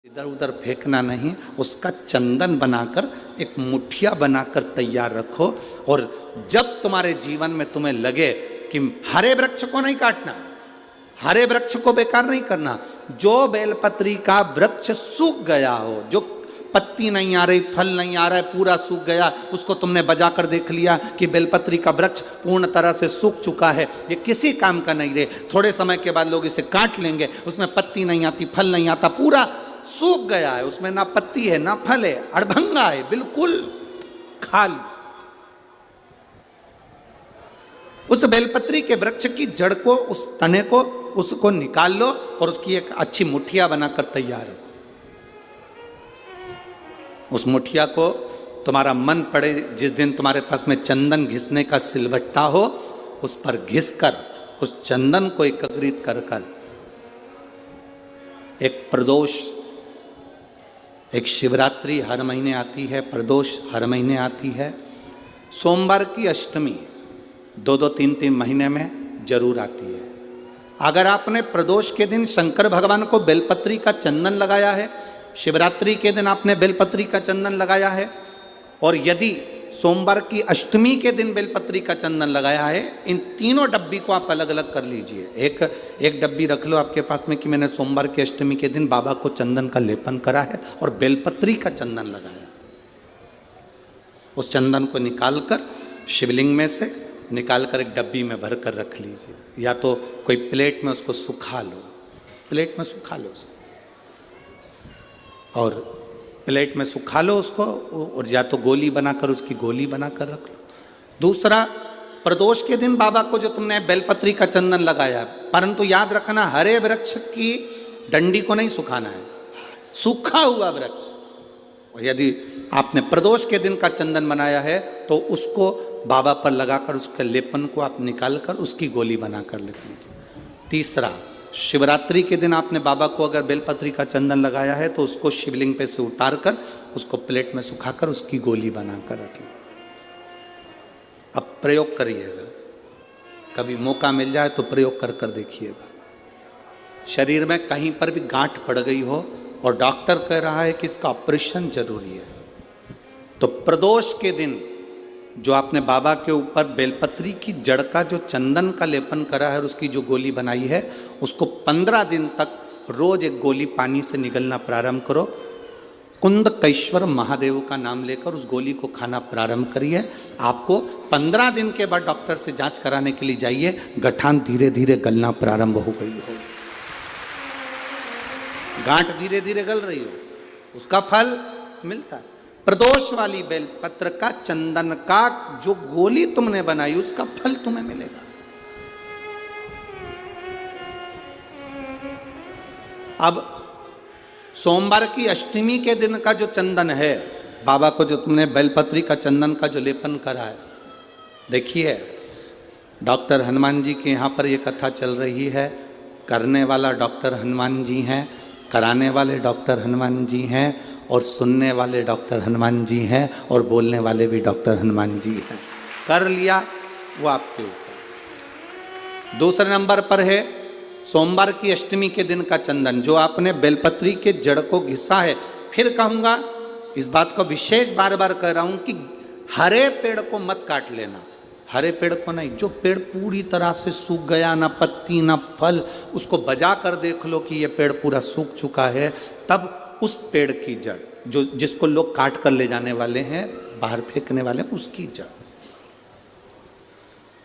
इधर उधर फेंकना नहीं, उसका चंदन बनाकर एक मुठिया बनाकर तैयार रखो। और जब तुम्हारे जीवन में तुम्हें लगे कि हरे वृक्ष को नहीं काटना, हरे वृक्ष को बेकार नहीं करना, जो बेलपत्री का वृक्ष सूख गया हो, जो पत्ती नहीं आ रही, फल नहीं आ रहा है, पूरा सूख गया, उसको तुमने बजा कर देख लिया कि बेलपत्री का वृक्ष पूर्ण तरह से सूख चुका है, ये किसी काम का नहीं रहे, थोड़े समय के बाद लोग इसे काट लेंगे, उसमें पत्ती नहीं आती, फल नहीं आता, पूरा सूख गया है, उसमें ना पत्ती है ना फल है, अड़भंगा है, बिल्कुल खाली। उस बेलपत्री के वृक्ष की जड़ को, उस तने को, उसको निकाल लो और उसकी एक अच्छी मुठिया बनाकर तैयार रखो। उस मुठिया को तुम्हारा मन पड़े, जिस दिन तुम्हारे पास में चंदन घिसने का सिलवट्टा हो, उस पर घिस कर उस चंदन को एकत्रित कर कर एक प्रदोष, एक शिवरात्रि हर महीने आती है, प्रदोष हर महीने आती है, सोमवार की अष्टमी 2-2, 3-3 महीने में जरूर आती है। अगर आपने प्रदोष के दिन शंकर भगवान को बेलपत्री का चंदन लगाया है, शिवरात्रि के दिन आपने बेलपत्री का चंदन लगाया है, और यदि सोमवार की अष्टमी के दिन बेलपत्री का चंदन लगाया है, इन तीनों डब्बी को आप अलग अलग कर लीजिए। एक डब्बी रख लो आपके पास में कि मैंने सोमवार की अष्टमी के दिन बाबा को चंदन का लेपन करा है और बेलपत्री का चंदन लगाया। उस चंदन को निकाल कर शिवलिंग में से निकाल कर एक डब्बी में भर कर रख लीजिए, या तो कोई प्लेट में उसको सुखा लो, प्लेट में सुखा लो उसको, और प्लेट में सुखा लो उसको, और या तो गोली बनाकर उसकी गोली बनाकर रख लो। दूसरा, प्रदोष के दिन बाबा को जो तुमने बेलपत्री का चंदन लगाया, परंतु याद रखना हरे वृक्ष की डंडी को नहीं सुखाना है, सूखा हुआ वृक्ष। और यदि आपने प्रदोष के दिन का चंदन बनाया है तो उसको बाबा पर लगाकर उसके लेपन को आप निकाल कर उसकी गोली बनाकर ले लीजिए। तीसरा, शिवरात्रि के दिन आपने बाबा को अगर बेलपत्री का चंदन लगाया है तो उसको शिवलिंग पे से उतार कर उसको प्लेट में सुखाकर उसकी गोली बनाकर रख लीजिए। अब प्रयोग करिएगा, कभी मौका मिल जाए तो प्रयोग कर कर देखिएगा। शरीर में कहीं पर भी गांठ पड़ गई हो और डॉक्टर कह रहा है कि इसका ऑपरेशन जरूरी है, तो प्रदोष के दिन जो आपने बाबा के ऊपर बेलपत्री की जड़ का जो चंदन का लेपन करा है और उसकी जो गोली बनाई है, उसको 15 दिन तक रोज एक गोली पानी से निगलना प्रारंभ करो। कुंदकेश्वर महादेव का नाम लेकर उस गोली को खाना प्रारंभ करिए। आपको 15 दिन के बाद डॉक्टर से जांच कराने के लिए जाइए, गठान धीरे धीरे गलना प्रारंभ हो गई हो, गांठ धीरे धीरे गल रही हो, उसका फल मिलता है। प्रदोष वाली बेलपत्र का, चंदन का जो गोली तुमने बनाई, उसका फल तुम्हें मिलेगा। अब सोमवार की अष्टमी के दिन का जो चंदन है, बाबा को जो तुमने बेलपत्री का चंदन का जो लेपन करा है, देखिए डॉक्टर हनुमान जी के यहाँ पर ये कथा चल रही है, करने वाला डॉक्टर हनुमान जी हैं, कराने वाले डॉक्टर हनुमान जी हैं, और सुनने वाले डॉक्टर हनुमान जी हैं, और बोलने वाले भी डॉक्टर हनुमान जी हैं। कर लिया वो आपके ऊपर। दूसरे नंबर पर है सोमवार की अष्टमी के दिन का चंदन, जो आपने बेलपत्री के जड़ को घिसा है। फिर कहूँगा, इस बात को विशेष बार बार कह रहा हूँ कि हरे पेड़ को मत काट लेना, हरे पेड़ को नहीं, जो पेड़ पूरी तरह से सूख गया, ना पत्ती ना फल, उसको बजा कर देख लो कि ये पेड़ पूरा सूख चुका है, तब उस पेड़ की जड़, जो जिसको लोग काट कर ले जाने वाले हैं, बाहर फेंकने वाले, उसकी जड़।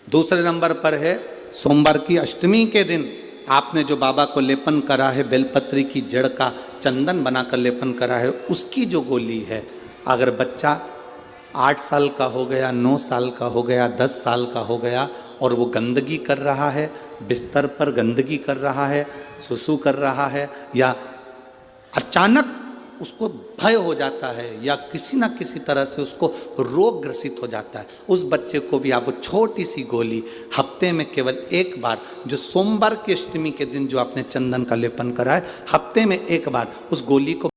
दूसरे नंबर पर है सोमवार की अष्टमी के दिन आपने जो बाबा को लेपन करा है, बेलपत्री की जड़ का चंदन बनाकर लेपन करा है, उसकी जो गोली है। अगर बच्चा 8 साल का हो गया, 9 साल का हो गया, 10 साल का हो गया, और वो गंदगी कर रहा है, बिस्तर पर गंदगी कर रहा है, सुसु कर रहा है, या अचानक उसको भय हो जाता है, या किसी ना किसी तरह से उसको रोग ग्रसित हो जाता है, उस बच्चे को भी आप छोटी सी गोली हफ्ते में केवल एक बार, जो सोमवार की अष्टमी के दिन जो आपने चंदन का लेपन करा है, हफ्ते में एक बार उस गोली को